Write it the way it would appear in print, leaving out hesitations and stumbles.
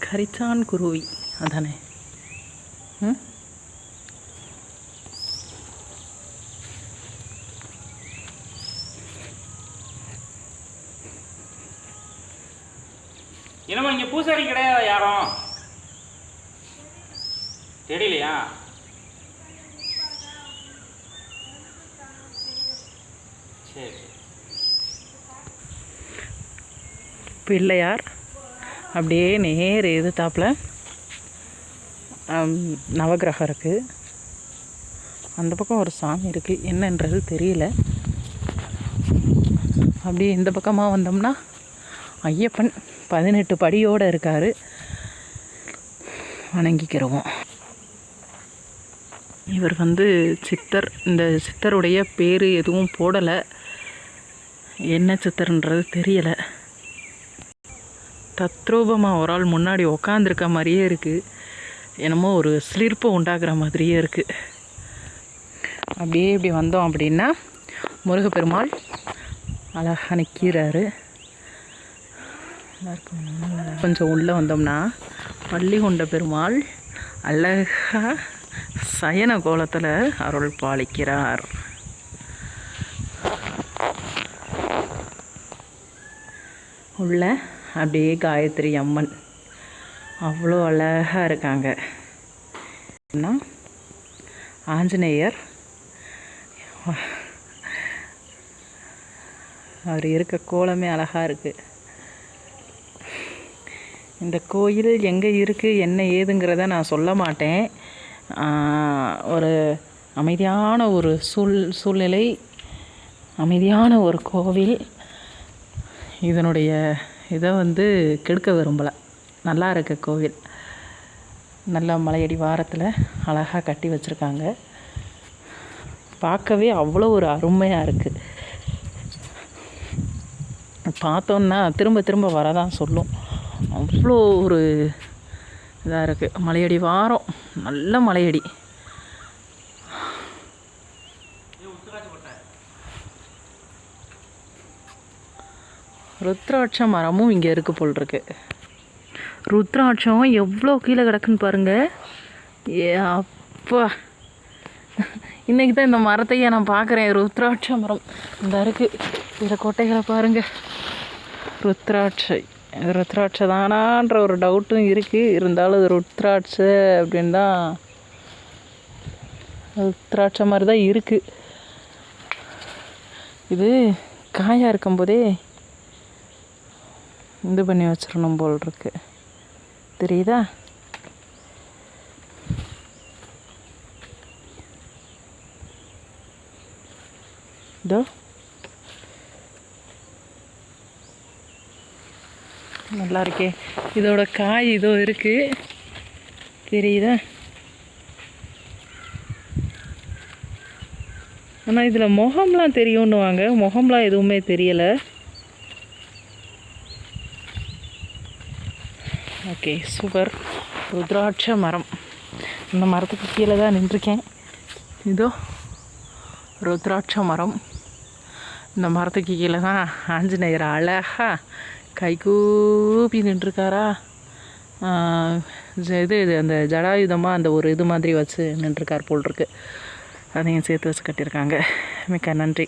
கரிச்சான் குருவி அதானே? என்னம்மா இங்கே பூசாரி கிடையாது யாரும்? தெரியலையா? சரி. பிள்ளையார் அப்படியே நேர் எதிர்த்தாப்பில் நவகிரகம் இருக்குது. அந்த பக்கம் ஒரு சாமி இருக்குது, என்னன்றது தெரியல. அப்படியே இந்த பக்கமாக வந்தோம்னா ஐயப்பன் 18 படியோடு இருக்கார், வணங்கிக்கிறோம். இவர் சித்தர். இந்த சித்தருடைய பேர் எதுவும் போடலை, என்ன சித்தர்ன்றது தெரியலை. தத்ரூபமாக ஒரு ஆள் முன்னாடி உக்காந்துருக்க மாதிரியே இருக்குது, என்னமோ ஒரு சிலிர்ப்பை உண்டாக்குற மாதிரியே இருக்குது. அப்படியே இப்படி வந்தோம் அப்படின்னா முருகப்பெருமாள் அழகாக நிற்கிறாரு. கொஞ்சம் உள்ளே வந்தோம்னா பள்ளிகொண்ட பெருமாள் அழகாக சயன கோலத்தில் அருள் பாலிக்கிறார். உள்ள அப்படியே காயத்ரி அம்மன் அவ்வளோ அழகாக இருக்காங்க. ஆஞ்சநேயர் அவர் இருக்க கோலமே அழகாக இருக்குது. இந்த கோயில் எங்கே இருக்குது என்ன ஏதுங்கிறத நான் சொல்ல மாட்டேன். ஒரு அமைதியான ஒரு சூழ்நிலை, அமைதியான ஒரு கோவில். இதனுடைய இதை கெடுக்க விரும்பலை. நல்லா இருக்க கோவில், நல்லா மலையடி வாரத்தில் அழகாக கட்டி வச்சுருக்காங்க. பார்க்கவே அவ்வளோ ஒரு அருமையாக இருக்குது. பார்த்தோன்னா திரும்ப திரும்ப வரதான் சொல்லும், அவ்வளோ ஒரு இதாக இருக்குது. மலையடி வாரம், நல்ல மலையடி. ருத்ராட்ச மரமும் இங்கே இருக்குது போல் இருக்கு. ருத்ராட்சம் எவ்வளோ கீழே கிடக்குன்னு பாருங்கள். ஏ அப்பா, இன்றைக்கி தான் இந்த மரத்தையே நான் பார்க்குறேன். ருத்ராட்ச மரம் இந்த இருக்குது. இதில் கொட்டைகளை பாருங்கள். ருத்ராட்ச தானான்ற ஒரு டவுட்டும் இருக்குது. இருந்தாலும் இது ருத்ராட்ச அப்படின்னு தான், ருத்ராட்ச மாதிரி தான் இருக்குது. இது காயாக இருக்கும்போதே இது பண்ணி வச்சிடணும் போல் இருக்கு. தெரியுதா? இதோ நல்லா இருக்கே. இதோட காய் இதோ இருக்குது, தெரியுதா? ஆனால் இதில் முகம்லாம் தெரியும்னுவாங்க, முகம்லாம் எதுவுமே தெரியலை. Okay, super. ருத்ராட்ச மரம், இந்த மரத்துக்கு கீழே தான் நின்றுருக்கேன். இதோ ருத்ராட்ச மரம், இந்த மரத்துக்கு கீழே தான் ஆஞ்சநேயர் அழகாக கைகூப்பி நின்றுருக்காரா. இது அந்த ஜடாயுதமாக அந்த ஒரு இது மாதிரி வச்சு நின்றுருக்கார் போல் இருக்கு. அதையும் சேர்த்து வச்சு கட்டியிருக்காங்க. மிக்க நன்றி.